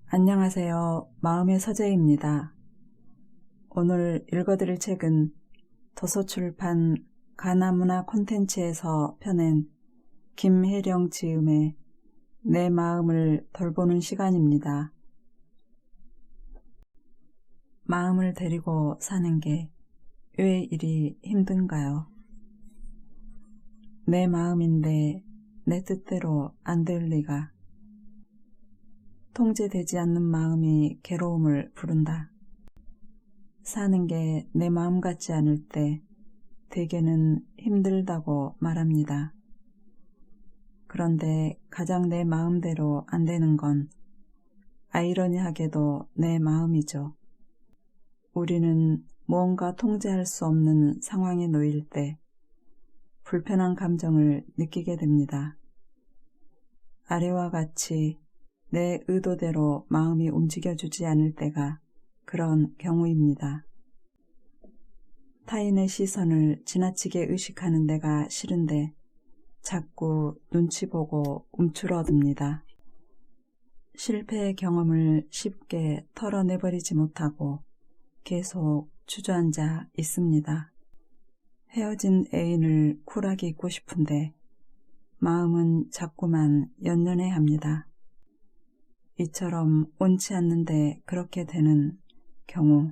안녕하세요. 마음의 서재입니다. 오늘 읽어드릴 책은 도서출판 가나문화 콘텐츠에서 펴낸 김혜령 지음의 내 마음을 돌보는 시간입니다. 마음을 데리고 사는 게 왜 이리 힘든가요? 내 마음인데 내 뜻대로 안 될 리가. 통제되지 않는 마음이 괴로움을 부른다. 사는 게 내 마음 같지 않을 때 대개는 힘들다고 말합니다. 그런데 가장 내 마음대로 안 되는 건 아이러니하게도 내 마음이죠. 우리는 무언가 통제할 수 없는 상황에 놓일 때 불편한 감정을 느끼게 됩니다. 아래와 같이 내 의도대로 마음이 움직여주지 않을 때가 그런 경우입니다. 타인의 시선을 지나치게 의식하는 데가 싫은데 자꾸 눈치 보고 움츠러듭니다. 실패의 경험을 쉽게 털어내버리지 못하고 계속 주저앉아 있습니다. 헤어진 애인을 쿨하게 잊고 싶은데 마음은 자꾸만 연연해합니다. 이처럼 원치 않는데 그렇게 되는 경우,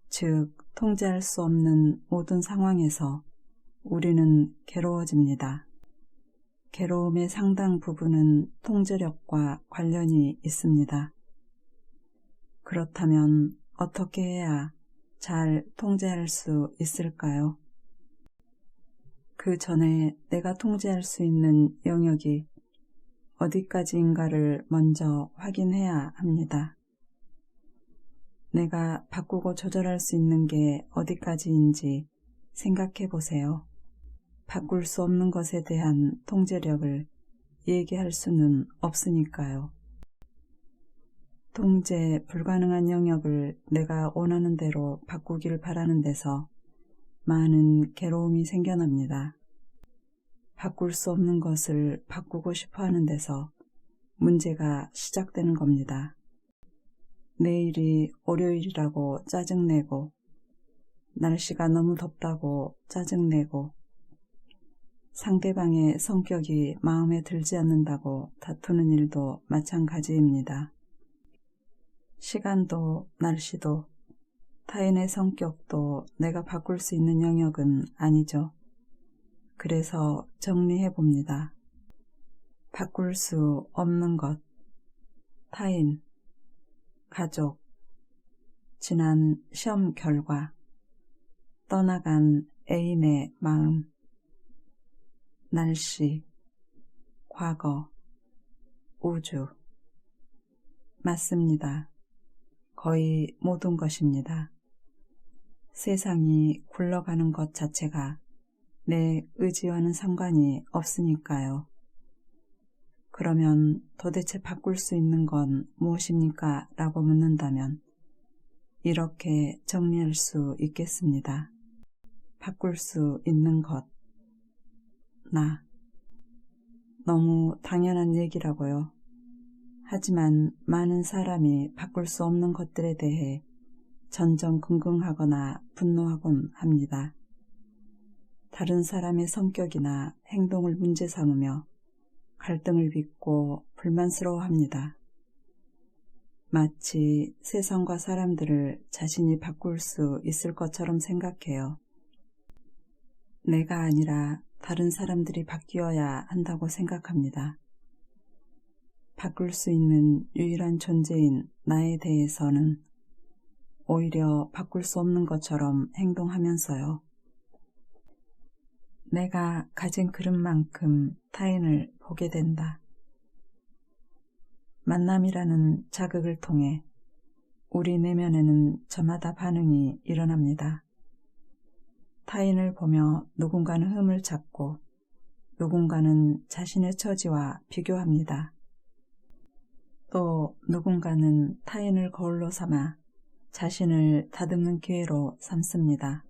즉 통제할 수 없는 모든 상황에서 우리는 괴로워집니다. 괴로움의 상당 부분은 통제력과 관련이 있습니다. 그렇다면 어떻게 해야 잘 통제할 수 있을까요? 그 전에 내가 통제할 수 있는 영역이 어디까지인가를 먼저 확인해야 합니다. 내가 바꾸고 조절할 수 있는 게 어디까지인지 생각해 보세요. 바꿀 수 없는 것에 대한 통제력을 얘기할 수는 없으니까요. 통제 불가능한 영역을 내가 원하는 대로 바꾸길 바라는 데서 많은 괴로움이 생겨납니다. 바꿀 수 없는 것을 바꾸고 싶어 하는 데서 문제가 시작되는 겁니다. 내일이 월요일이라고 짜증내고, 날씨가 너무 덥다고 짜증내고, 상대방의 성격이 마음에 들지 않는다고 다투는 일도 마찬가지입니다. 시간도 날씨도 타인의 성격도 내가 바꿀 수 있는 영역은 아니죠. 그래서 정리해 봅니다. 바꿀 수 없는 것, 타인, 가족, 지난 시험 결과, 떠나간 애인의 마음, 날씨, 과거, 우주. 맞습니다. 거의 모든 것입니다. 세상이 굴러가는 것 자체가 내 의지와는 상관이 없으니까요. 그러면 도대체 바꿀 수 있는 건 무엇입니까? 라고 묻는다면 이렇게 정리할 수 있겠습니다. 바꿀 수 있는 것, 나. 너무 당연한 얘기라고요. 하지만 많은 사람이 바꿀 수 없는 것들에 대해 전전긍긍하거나 분노하곤 합니다. 다른 사람의 성격이나 행동을 문제 삼으며 갈등을 빚고 불만스러워합니다. 마치 세상과 사람들을 자신이 바꿀 수 있을 것처럼 생각해요. 내가 아니라 다른 사람들이 바뀌어야 한다고 생각합니다. 바꿀 수 있는 유일한 존재인 나에 대해서는 오히려 바꿀 수 없는 것처럼 행동하면서요. 내가 가진 그릇만큼 타인을 보게 된다. 만남이라는 자극을 통해 우리 내면에는 저마다 반응이 일어납니다. 타인을 보며 누군가는 흠을 찾고 누군가는 자신의 처지와 비교합니다. 또 누군가는 타인을 거울로 삼아 자신을 다듬는 기회로 삼습니다.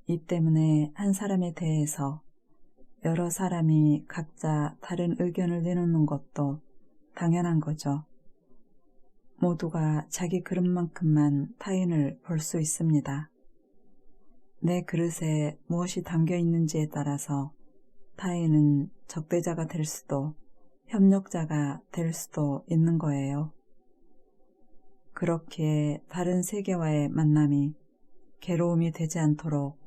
이 때문에 한 사람에 대해서 여러 사람이 각자 다른 의견을 내놓는 것도 당연한 거죠. 모두가 자기 그릇만큼만 타인을 볼 수 있습니다. 내 그릇에 무엇이 담겨 있는지에 따라서 타인은 적대자가 될 수도 협력자가 될 수도 있는 거예요. 그렇기에 다른 세계와의 만남이 괴로움이 되지 않도록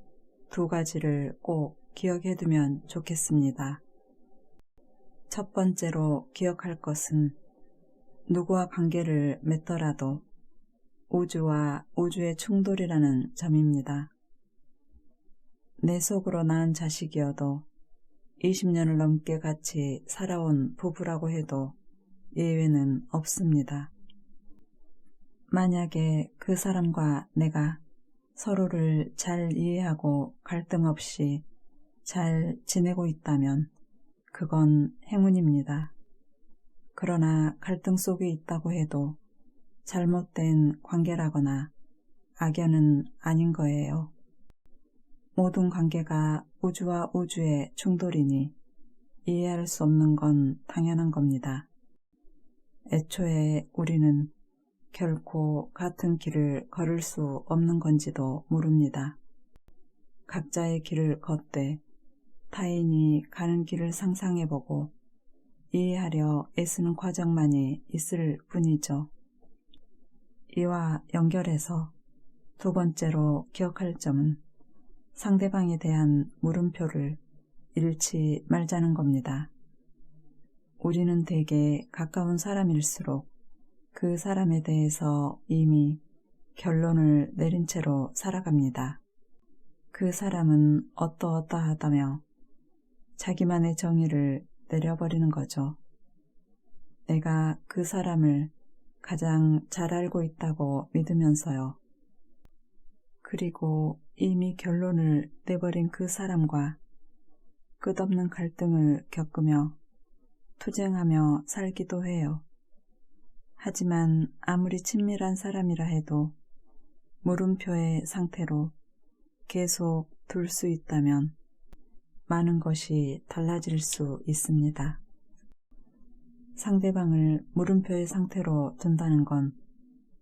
두 가지를 꼭 기억해 두면 좋겠습니다. 첫 번째로 기억할 것은 누구와 관계를 맺더라도 우주와 우주의 충돌이라는 점입니다. 내 속으로 낳은 자식이어도 20년을 넘게 같이 살아온 부부라고 해도 예외는 없습니다. 만약에 그 사람과 내가 서로를 잘 이해하고 갈등 없이 잘 지내고 있다면 그건 행운입니다. 그러나 갈등 속에 있다고 해도 잘못된 관계라거나 악연은 아닌 거예요. 모든 관계가 우주와 우주의 충돌이니 이해할 수 없는 건 당연한 겁니다. 애초에 우리는 결코 같은 길을 걸을 수 없는 건지도 모릅니다. 각자의 길을 걷되 타인이 가는 길을 상상해보고 이해하려 애쓰는 과정만이 있을 뿐이죠. 이와 연결해서 두 번째로 기억할 점은 상대방에 대한 물음표를 잃지 말자는 겁니다. 우리는 대개 가까운 사람일수록 그 사람에 대해서 이미 결론을 내린 채로 살아갑니다. 그 사람은 어떠어떠하다며 자기만의 정의를 내려버리는 거죠. 내가 그 사람을 가장 잘 알고 있다고 믿으면서요. 그리고 이미 결론을 내버린 그 사람과 끝없는 갈등을 겪으며 투쟁하며 살기도 해요. 하지만 아무리 친밀한 사람이라 해도 물음표의 상태로 계속 둘 수 있다면 많은 것이 달라질 수 있습니다. 상대방을 물음표의 상태로 둔다는 건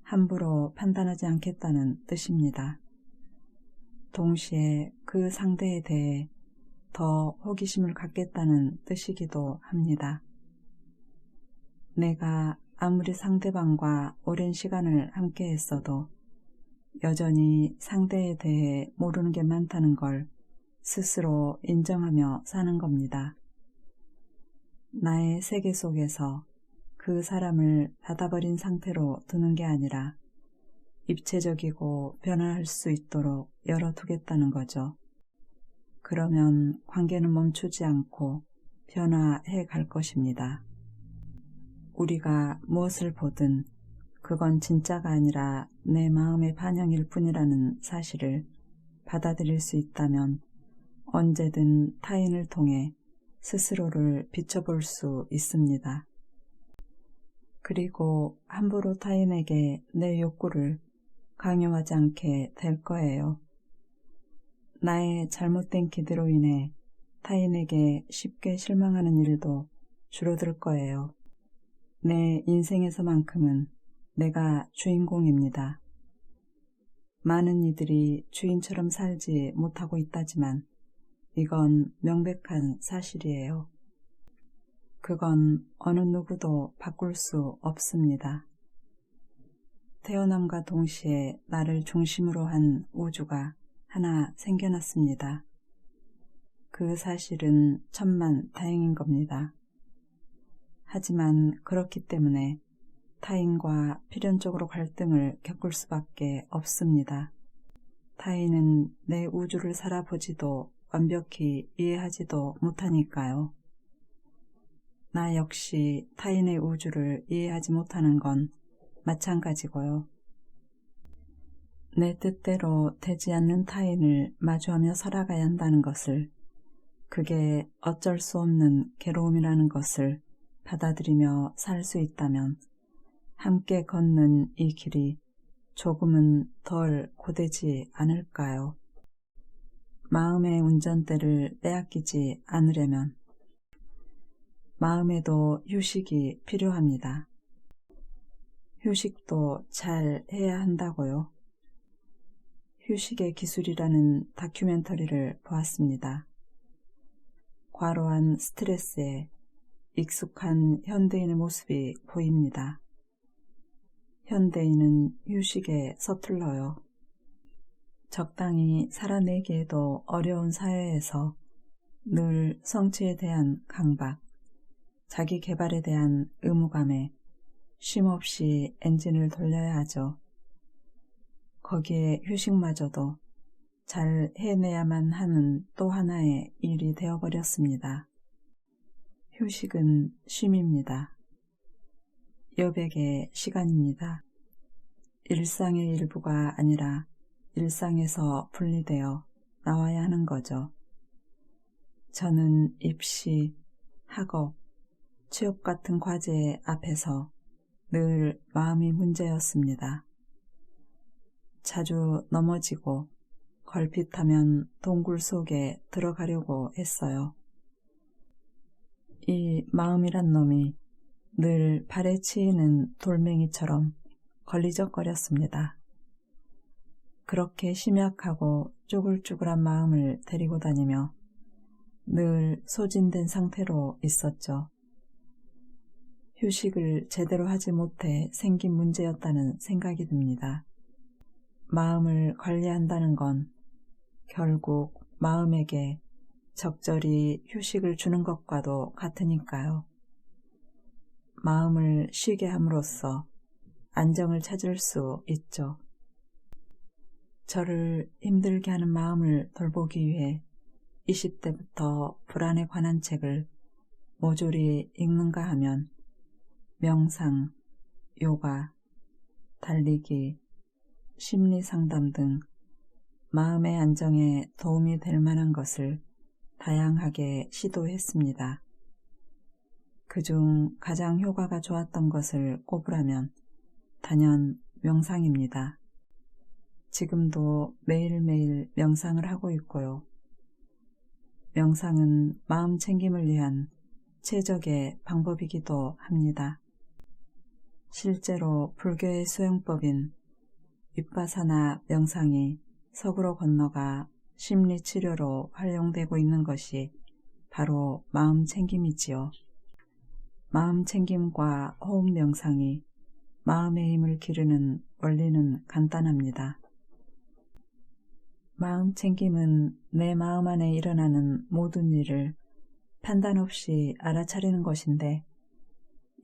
함부로 판단하지 않겠다는 뜻입니다. 동시에 그 상대에 대해 더 호기심을 갖겠다는 뜻이기도 합니다. 내가 아무리 상대방과 오랜 시간을 함께 했어도 여전히 상대에 대해 모르는 게 많다는 걸 스스로 인정하며 사는 겁니다. 나의 세계 속에서 그 사람을 닫아버린 상태로 두는 게 아니라 입체적이고 변화할 수 있도록 열어두겠다는 거죠. 그러면 관계는 멈추지 않고 변화해 갈 것입니다. 우리가 무엇을 보든 그건 진짜가 아니라 내 마음의 반영일 뿐이라는 사실을 받아들일 수 있다면 언제든 타인을 통해 스스로를 비춰볼 수 있습니다. 그리고 함부로 타인에게 내 욕구를 강요하지 않게 될 거예요. 나의 잘못된 기대로 인해 타인에게 쉽게 실망하는 일도 줄어들 거예요. 내 인생에서만큼은 내가 주인공입니다. 많은 이들이 주인처럼 살지 못하고 있다지만 이건 명백한 사실이에요. 그건 어느 누구도 바꿀 수 없습니다. 태어남과 동시에 나를 중심으로 한 우주가 하나 생겨났습니다. 그 사실은 천만 다행인 겁니다. 하지만 그렇기 때문에 타인과 필연적으로 갈등을 겪을 수밖에 없습니다. 타인은 내 우주를 살아보지도 완벽히 이해하지도 못하니까요. 나 역시 타인의 우주를 이해하지 못하는 건 마찬가지고요. 내 뜻대로 되지 않는 타인을 마주하며 살아가야 한다는 것을, 그게 어쩔 수 없는 괴로움이라는 것을 받아들이며 살 수 있다면 함께 걷는 이 길이 조금은 덜 고되지 않을까요? 마음의 운전대를 빼앗기지 않으려면 마음에도 휴식이 필요합니다. 휴식도 잘 해야 한다고요. 휴식의 기술이라는 다큐멘터리를 보았습니다. 과로한 스트레스에 익숙한 현대인의 모습이 보입니다. 현대인은 휴식에 서툴러요. 적당히 살아내기에도 어려운 사회에서 늘 성취에 대한 강박, 자기 개발에 대한 의무감에 쉼없이 엔진을 돌려야 하죠. 거기에 휴식마저도 잘 해내야만 하는 또 하나의 일이 되어버렸습니다. 휴식은 쉼입니다. 여백의 시간입니다. 일상의 일부가 아니라 일상에서 분리되어 나와야 하는 거죠. 저는 입시, 학업, 취업 같은 과제 앞에서 늘 마음이 문제였습니다. 자주 넘어지고 걸핏하면 동굴 속에 들어가려고 했어요. 이 마음이란 놈이 늘 발에 치이는 돌멩이처럼 걸리적거렸습니다. 그렇게 심약하고 쭈글쭈글한 마음을 데리고 다니며 늘 소진된 상태로 있었죠. 휴식을 제대로 하지 못해 생긴 문제였다는 생각이 듭니다. 마음을 관리한다는 건 결국 마음에게 적절히 휴식을 주는 것과도 같으니까요. 마음을 쉬게 함으로써 안정을 찾을 수 있죠. 저를 힘들게 하는 마음을 돌보기 위해 20대부터 불안에 관한 책을 모조리 읽는가 하면 명상, 요가, 달리기, 심리상담 등 마음의 안정에 도움이 될 만한 것을 다양하게 시도했습니다. 그중 가장 효과가 좋았던 것을 꼽으라면 단연 명상입니다. 지금도 매일매일 명상을 하고 있고요. 명상은 마음 챙김을 위한 최적의 방법이기도 합니다. 실제로 불교의 수행법인 윗바사나 명상이 석으로 건너가 심리치료로 활용되고 있는 것이 바로 마음 챙김이지요. 마음 챙김과 호흡 명상이 마음의 힘을 기르는 원리는 간단합니다. 마음 챙김은 내 마음 안에 일어나는 모든 일을 판단 없이 알아차리는 것인데,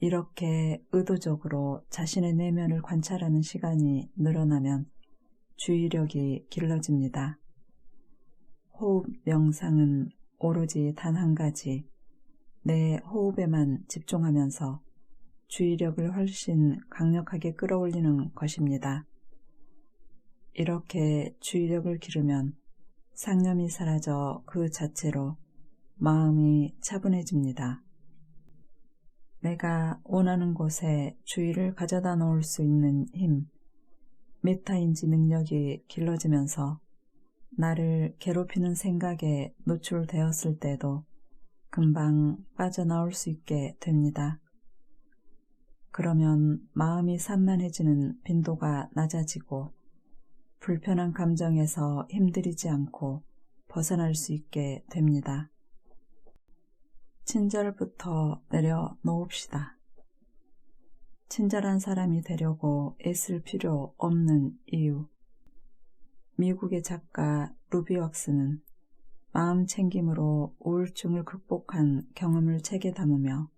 이렇게 의도적으로 자신의 내면을 관찰하는 시간이 늘어나면 주의력이 길러집니다. 호흡 명상은 오로지 단 한 가지, 내 호흡에만 집중하면서 주의력을 훨씬 강력하게 끌어올리는 것입니다. 이렇게 주의력을 기르면 상념이 사라져 그 자체로 마음이 차분해집니다. 내가 원하는 곳에 주의를 가져다 놓을 수 있는 힘, 메타인지 능력이 길러지면서 나를 괴롭히는 생각에 노출되었을 때도 금방 빠져나올 수 있게 됩니다. 그러면 마음이 산만해지는 빈도가 낮아지고 불편한 감정에서 힘들이지 않고 벗어날 수 있게 됩니다. 친절부터 내려놓읍시다. 친절한 사람이 되려고 애쓸 필요 없는 이유. 미국의 작가 루비 왁스는 마음 챙김으로 우울증을 극복한 경험을 책에 담으며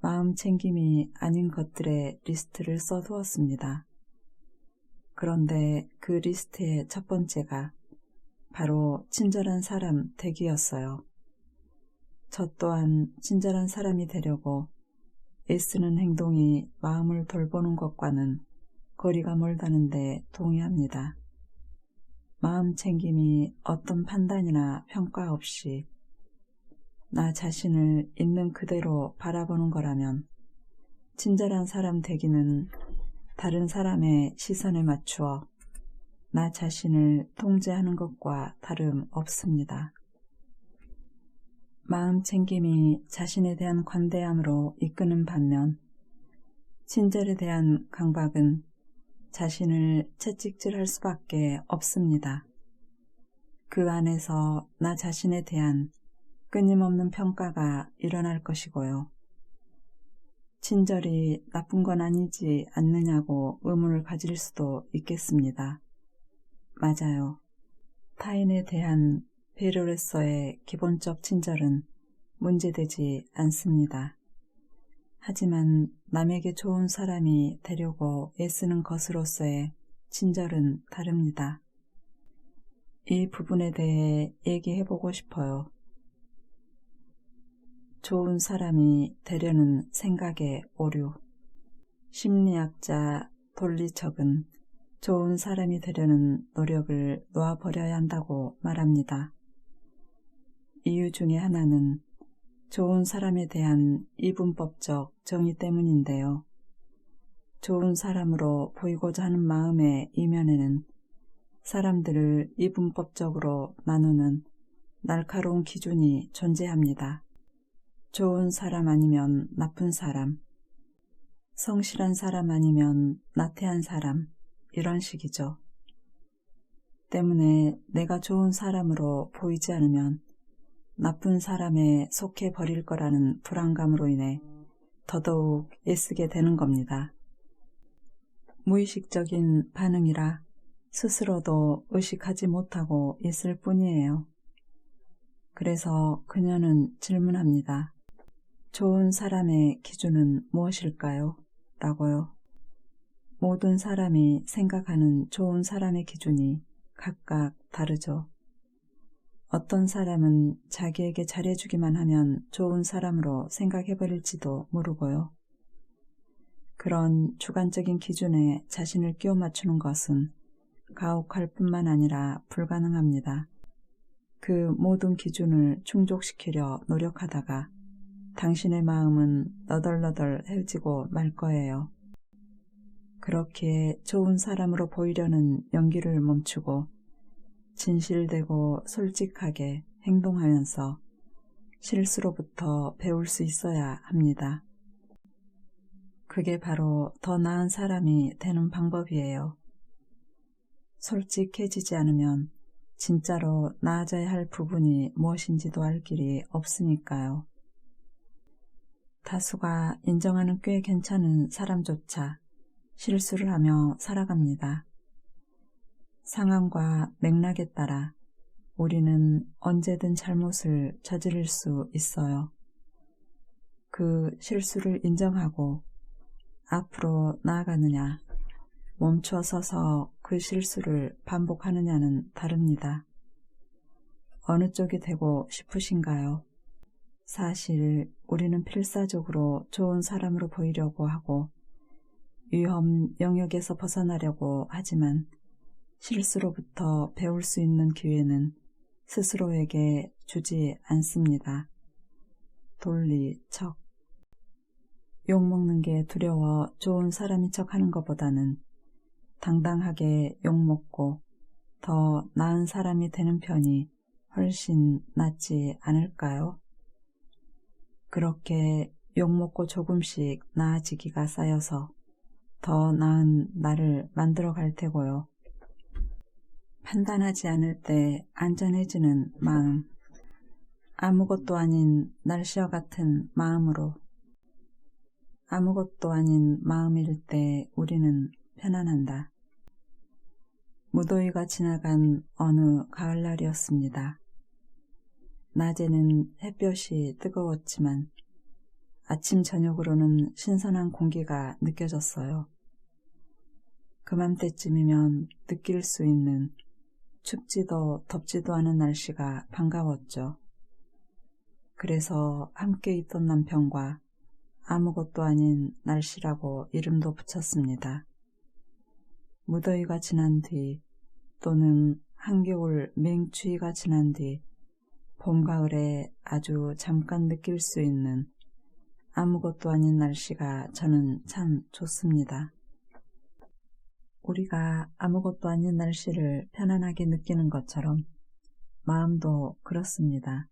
마음 챙김이 아닌 것들의 리스트를 써두었습니다. 그런데 그 리스트의 첫 번째가 바로 친절한 사람 되기였어요. 저 또한 친절한 사람이 되려고 애쓰는 행동이 마음을 돌보는 것과는 거리가 멀다는데 동의합니다. 마음 챙김이 어떤 판단이나 평가 없이 나 자신을 있는 그대로 바라보는 거라면 친절한 사람 되기는 다른 사람의 시선에 맞추어 나 자신을 통제하는 것과 다름없습니다. 마음 챙김이 자신에 대한 관대함으로 이끄는 반면 친절에 대한 강박은 자신을 채찍질할 수밖에 없습니다. 그 안에서 나 자신에 대한 끊임없는 평가가 일어날 것이고요. 친절이 나쁜 건 아니지 않느냐고 의문을 가질 수도 있겠습니다. 맞아요. 타인에 대한 배려로서의 기본적 친절은 문제되지 않습니다. 하지만 남에게 좋은 사람이 되려고 애쓰는 것으로서의 친절은 다릅니다. 이 부분에 대해 얘기해보고 싶어요. 좋은 사람이 되려는 생각의 오류. 심리학자 돌리척은 좋은 사람이 되려는 노력을 놓아버려야 한다고 말합니다. 이유 중에 하나는 좋은 사람에 대한 이분법적 정의 때문인데요. 좋은 사람으로 보이고자 하는 마음의 이면에는 사람들을 이분법적으로 나누는 날카로운 기준이 존재합니다. 좋은 사람 아니면 나쁜 사람, 성실한 사람 아니면 나태한 사람, 이런 식이죠. 때문에 내가 좋은 사람으로 보이지 않으면 나쁜 사람에 속해 버릴 거라는 불안감으로 인해 더더욱 애쓰게 되는 겁니다. 무의식적인 반응이라 스스로도 의식하지 못하고 있을 뿐이에요. 그래서 그녀는 질문합니다. 좋은 사람의 기준은 무엇일까요? 라고요. 모든 사람이 생각하는 좋은 사람의 기준이 각각 다르죠. 어떤 사람은 자기에게 잘해주기만 하면 좋은 사람으로 생각해버릴지도 모르고요. 그런 주관적인 기준에 자신을 끼워 맞추는 것은 가혹할 뿐만 아니라 불가능합니다. 그 모든 기준을 충족시키려 노력하다가 당신의 마음은 너덜너덜 헤어지고 말 거예요. 그렇게 좋은 사람으로 보이려는 연기를 멈추고 진실되고 솔직하게 행동하면서 실수로부터 배울 수 있어야 합니다. 그게 바로 더 나은 사람이 되는 방법이에요. 솔직해지지 않으면 진짜로 나아져야 할 부분이 무엇인지도 알 길이 없으니까요. 다수가 인정하는 꽤 괜찮은 사람조차 실수를 하며 살아갑니다. 상황과 맥락에 따라 우리는 언제든 잘못을 저지를 수 있어요. 그 실수를 인정하고 앞으로 나아가느냐, 멈춰 서서 그 실수를 반복하느냐는 다릅니다. 어느 쪽이 되고 싶으신가요? 사실 우리는 필사적으로 좋은 사람으로 보이려고 하고 위험 영역에서 벗어나려고 하지만 실수로부터 배울 수 있는 기회는 스스로에게 주지 않습니다. 돌리척. 욕먹는 게 두려워 좋은 사람인 척하는 것보다는 당당하게 욕먹고 더 나은 사람이 되는 편이 훨씬 낫지 않을까요? 그렇게 욕먹고 조금씩 나아지기가 쌓여서 더 나은 나를 만들어 갈 테고요. 판단하지 않을 때 안전해지는 마음, 아무것도 아닌 날씨와 같은 마음으로, 아무것도 아닌 마음일 때 우리는 편안한다. 무더위가 지나간 어느 가을날이었습니다. 낮에는 햇볕이 뜨거웠지만 아침 저녁으로는 신선한 공기가 느껴졌어요. 그맘때쯤이면 느낄 수 있는 춥지도 덥지도 않은 날씨가 반가웠죠. 그래서 함께 있던 남편과 아무것도 아닌 날씨라고 이름도 붙였습니다. 무더위가 지난 뒤 또는 한겨울 맹추위가 지난 뒤 봄, 가을에 아주 잠깐 느낄 수 있는 아무것도 아닌 날씨가 저는 참 좋습니다. 우리가 아무것도 아닌 날씨를 편안하게 느끼는 것처럼 마음도 그렇습니다.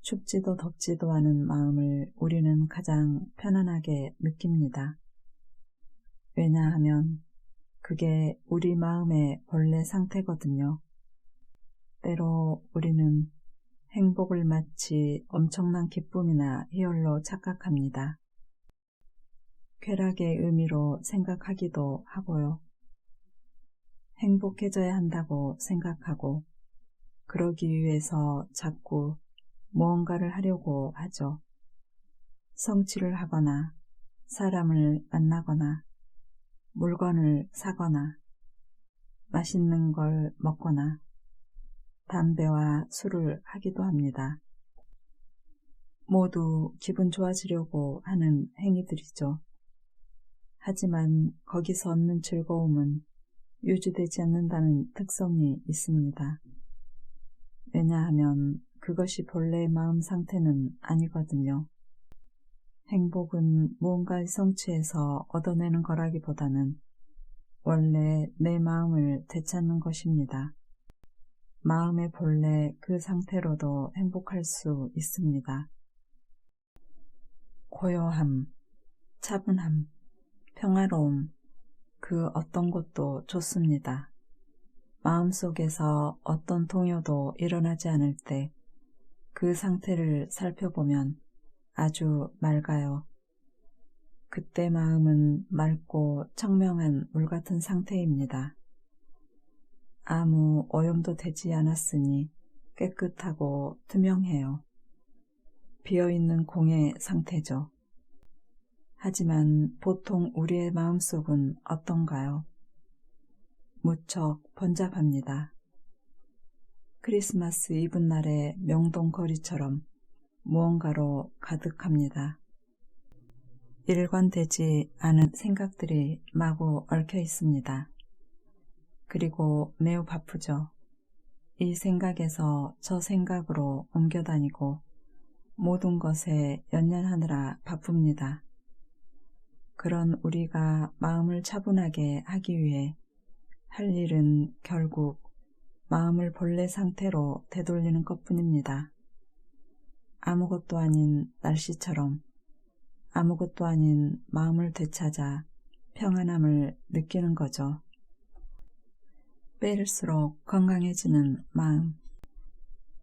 춥지도 덥지도 않은 마음을 우리는 가장 편안하게 느낍니다. 왜냐하면 그게 우리 마음의 본래 상태거든요. 때로 우리는 행복을 마치 엄청난 기쁨이나 희열로 착각합니다. 쾌락의 의미로 생각하기도 하고요. 행복해져야 한다고 생각하고 그러기 위해서 자꾸 무언가를 하려고 하죠. 성취를 하거나 사람을 만나거나 물건을 사거나 맛있는 걸 먹거나 담배와 술을 하기도 합니다. 모두 기분 좋아지려고 하는 행위들이죠. 하지만 거기서 얻는 즐거움은 유지되지 않는다는 특성이 있습니다. 왜냐하면 그것이 본래의 마음 상태는 아니거든요. 행복은 무언가의 성취에서 얻어내는 거라기보다는 원래 내 마음을 되찾는 것입니다. 마음의 본래 그 상태로도 행복할 수 있습니다. 고요함, 차분함, 평화로움, 그 어떤 것도 좋습니다. 마음속에서 어떤 동요도 일어나지 않을 때 그 상태를 살펴보면 아주 맑아요. 그때 마음은 맑고 청명한 물 같은 상태입니다. 아무 오염도 되지 않았으니 깨끗하고 투명해요. 비어있는 공의 상태죠. 하지만 보통 우리의 마음속은 어떤가요? 무척 번잡합니다. 크리스마스 이브날의 명동거리처럼 무언가로 가득합니다. 일관되지 않은 생각들이 마구 얽혀 있습니다. 그리고 매우 바쁘죠. 이 생각에서 저 생각으로 옮겨다니고 모든 것에 연연하느라 바쁩니다. 그런 우리가 마음을 차분하게 하기 위해 할 일은 결국 마음을 본래 상태로 되돌리는 것뿐입니다. 아무것도 아닌 날씨처럼 아무것도 아닌 마음을 되찾아 평안함을 느끼는 거죠. 빼일수록 건강해지는 마음,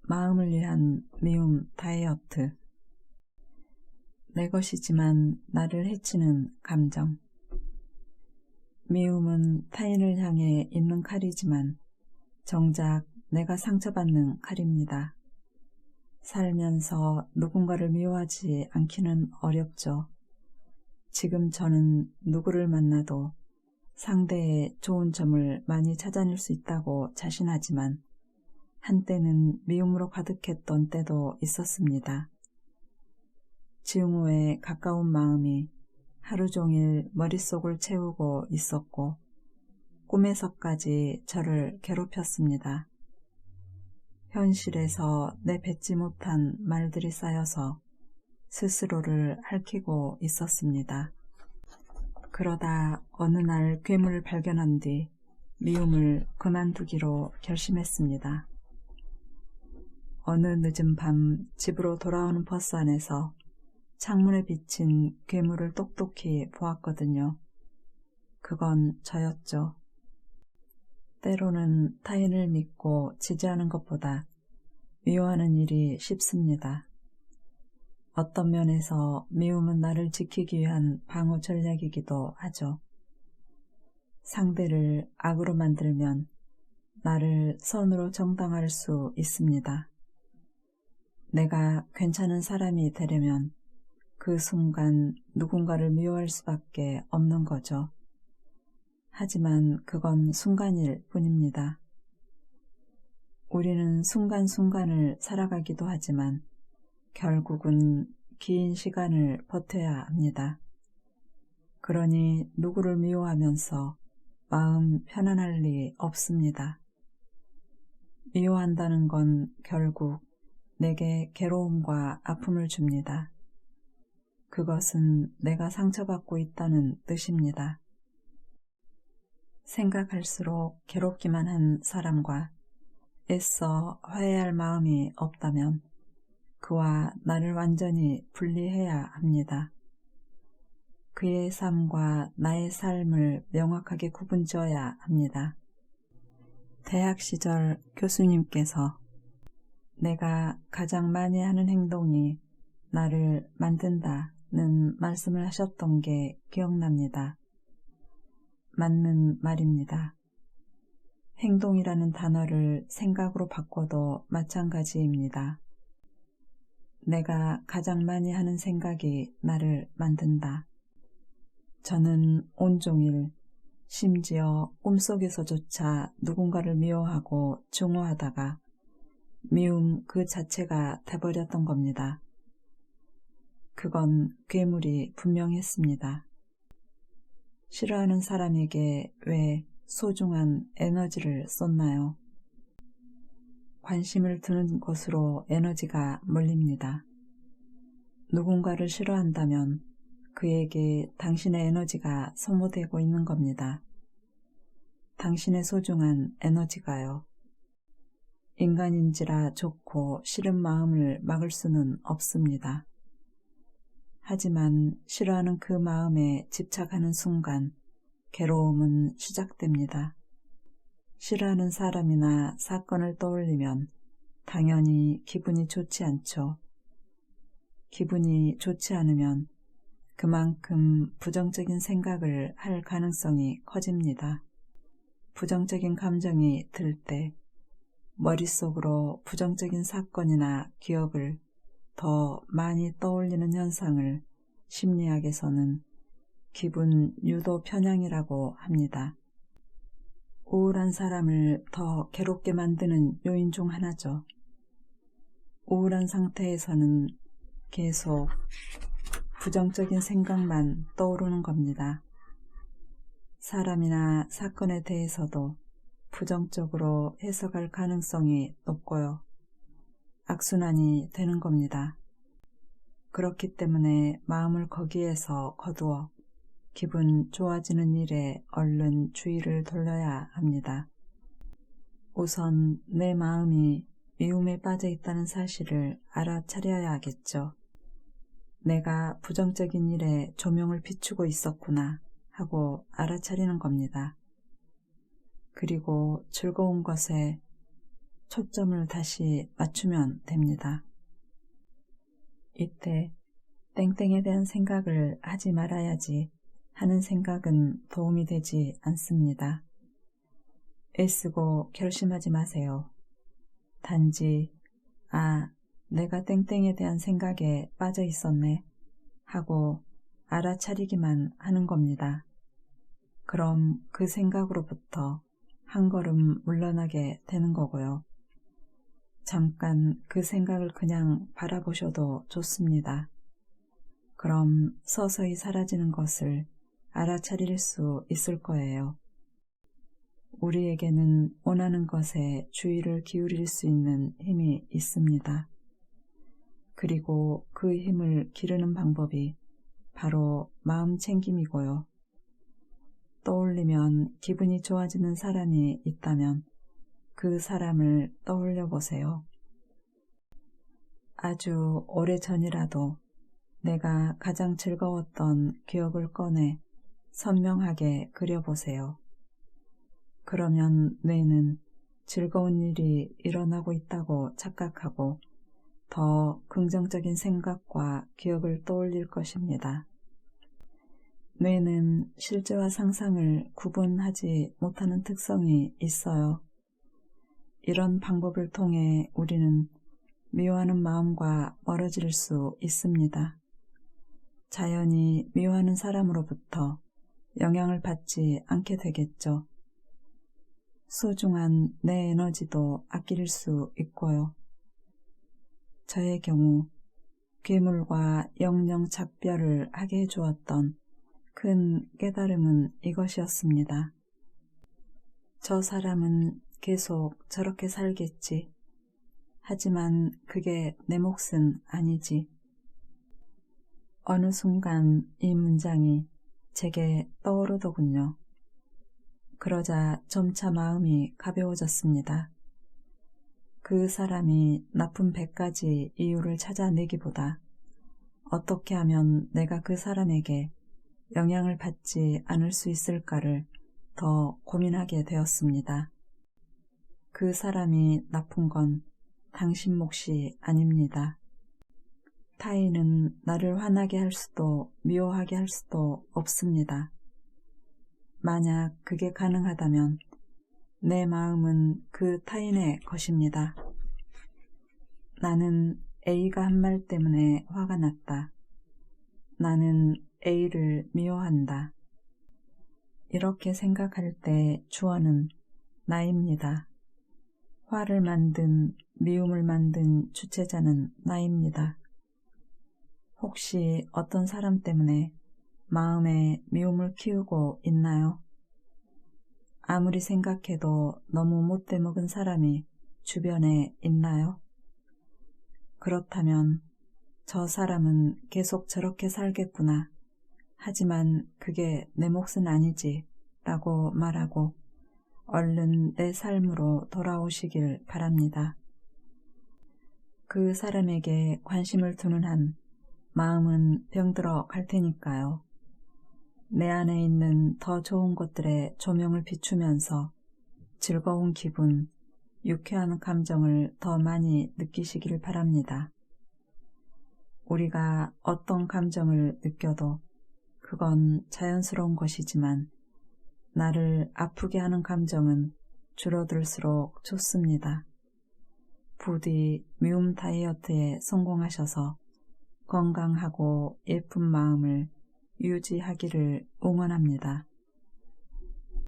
마음을 위한 미움 다이어트, 내 것이지만 나를 해치는 감정. 미움은 타인을 향해 있는 칼이지만 정작 내가 상처받는 칼입니다. 살면서 누군가를 미워하지 않기는 어렵죠. 지금 저는 누구를 만나도 상대의 좋은 점을 많이 찾아낼 수 있다고 자신하지만 한때는 미움으로 가득했던 때도 있었습니다. 증오에 가까운 마음이 하루 종일 머릿속을 채우고 있었고 꿈에서까지 저를 괴롭혔습니다. 현실에서 내뱉지 못한 말들이 쌓여서 스스로를 핥히고 있었습니다. 그러다 어느 날 괴물을 발견한 뒤 미움을 그만두기로 결심했습니다. 어느 늦은 밤 집으로 돌아오는 버스 안에서 창문에 비친 괴물을 똑똑히 보았거든요. 그건 저였죠. 때로는 타인을 믿고 지지하는 것보다 미워하는 일이 쉽습니다. 어떤 면에서 미움은 나를 지키기 위한 방어 전략이기도 하죠. 상대를 악으로 만들면 나를 선으로 정당화할 수 있습니다. 내가 괜찮은 사람이 되려면 그 순간 누군가를 미워할 수밖에 없는 거죠. 하지만 그건 순간일 뿐입니다. 우리는 순간순간을 살아가기도 하지만 결국은 긴 시간을 버텨야 합니다. 그러니 누구를 미워하면서 마음 편안할 리 없습니다. 미워한다는 건 결국 내게 괴로움과 아픔을 줍니다. 그것은 내가 상처받고 있다는 뜻입니다. 생각할수록 괴롭기만 한 사람과 애써 화해할 마음이 없다면 그와 나를 완전히 분리해야 합니다. 그의 삶과 나의 삶을 명확하게 구분지어야 합니다. 대학 시절 교수님께서 내가 가장 많이 하는 행동이 나를 만든다는 말씀을 하셨던 게 기억납니다. 맞는 말입니다. 행동이라는 단어를 생각으로 바꿔도 마찬가지입니다. 내가 가장 많이 하는 생각이 나를 만든다. 저는 온종일 심지어 꿈속에서조차 누군가를 미워하고 증오하다가 미움 그 자체가 돼버렸던 겁니다. 그건 괴물이 분명했습니다. 싫어하는 사람에게 왜 소중한 에너지를 쏟나요? 관심을 두는 곳으로 에너지가 몰립니다. 누군가를 싫어한다면 그에게 당신의 에너지가 소모되고 있는 겁니다. 당신의 소중한 에너지가요. 인간인지라 좋고 싫은 마음을 막을 수는 없습니다. 하지만 싫어하는 그 마음에 집착하는 순간 괴로움은 시작됩니다. 싫어하는 사람이나 사건을 떠올리면 당연히 기분이 좋지 않죠. 기분이 좋지 않으면 그만큼 부정적인 생각을 할 가능성이 커집니다. 부정적인 감정이 들 때 머릿속으로 부정적인 사건이나 기억을 더 많이 떠올리는 현상을 심리학에서는 기분 유도 편향이라고 합니다. 우울한 사람을 더 괴롭게 만드는 요인 중 하나죠. 우울한 상태에서는 계속 부정적인 생각만 떠오르는 겁니다. 사람이나 사건에 대해서도 부정적으로 해석할 가능성이 높고요. 악순환이 되는 겁니다. 그렇기 때문에 마음을 거기에서 거두어 기분 좋아지는 일에 얼른 주의를 돌려야 합니다. 우선 내 마음이 미움에 빠져 있다는 사실을 알아차려야 하겠죠. 내가 부정적인 일에 조명을 비추고 있었구나 하고 알아차리는 겁니다. 그리고 즐거운 것에 초점을 다시 맞추면 됩니다. 이때 땡땡에 대한 생각을 하지 말아야지 하는 생각은 도움이 되지 않습니다. 애쓰고 결심하지 마세요. 단지 내가 땡땡에 대한 생각에 빠져 있었네 하고 알아차리기만 하는 겁니다. 그럼 그 생각으로부터 한 걸음 물러나게 되는 거고요. 잠깐 그 생각을 그냥 바라보셔도 좋습니다. 그럼 서서히 사라지는 것을 알아차릴 수 있을 거예요. 우리에게는 원하는 것에 주의를 기울일 수 있는 힘이 있습니다. 그리고 그 힘을 기르는 방법이 바로 마음 챙김이고요. 떠올리면 기분이 좋아지는 사람이 있다면 그 사람을 떠올려 보세요. 아주 오래전이라도 내가 가장 즐거웠던 기억을 꺼내 선명하게 그려보세요. 그러면 뇌는 즐거운 일이 일어나고 있다고 착각하고 더 긍정적인 생각과 기억을 떠올릴 것입니다. 뇌는 실제와 상상을 구분하지 못하는 특성이 있어요. 이런 방법을 통해 우리는 미워하는 마음과 멀어질 수 있습니다. 자연히 미워하는 사람으로부터 영향을 받지 않게 되겠죠. 소중한 내 에너지도 아낄 수 있고요. 저의 경우 괴물과 영영 작별을 하게 해주었던 큰 깨달음은 이것이었습니다. 저 사람은 계속 저렇게 살겠지. 하지만 그게 내 몫은 아니지. 어느 순간 이 문장이 제게 떠오르더군요. 그러자 점차 마음이 가벼워졌습니다. 그 사람이 나쁜 100가지 이유를 찾아내기보다 어떻게 하면 내가 그 사람에게 영향을 받지 않을 수 있을까를 더 고민하게 되었습니다. 그 사람이 나쁜 건 당신 몫이 아닙니다. 타인은 나를 화나게 할 수도 미워하게 할 수도 없습니다. 만약 그게 가능하다면 내 마음은 그 타인의 것입니다. 나는 A가 한 말 때문에 화가 났다. 나는 A를 미워한다. 이렇게 생각할 때 주어는 나입니다. 화를 만든, 미움을 만든 주체자는 나입니다. 혹시 어떤 사람 때문에 마음에 미움을 키우고 있나요? 아무리 생각해도 너무 못돼 먹은 사람이 주변에 있나요? 그렇다면 저 사람은 계속 저렇게 살겠구나. 하지만 그게 내 몫은 아니지 라고 말하고 얼른 내 삶으로 돌아오시길 바랍니다. 그 사람에게 관심을 두는 한 마음은 병들어 갈 테니까요. 내 안에 있는 더 좋은 것들에 조명을 비추면서 즐거운 기분, 유쾌한 감정을 더 많이 느끼시길 바랍니다. 우리가 어떤 감정을 느껴도 그건 자연스러운 것이지만 나를 아프게 하는 감정은 줄어들수록 좋습니다. 부디 미움 다이어트에 성공하셔서 건강하고 예쁜 마음을 유지하기를 응원합니다.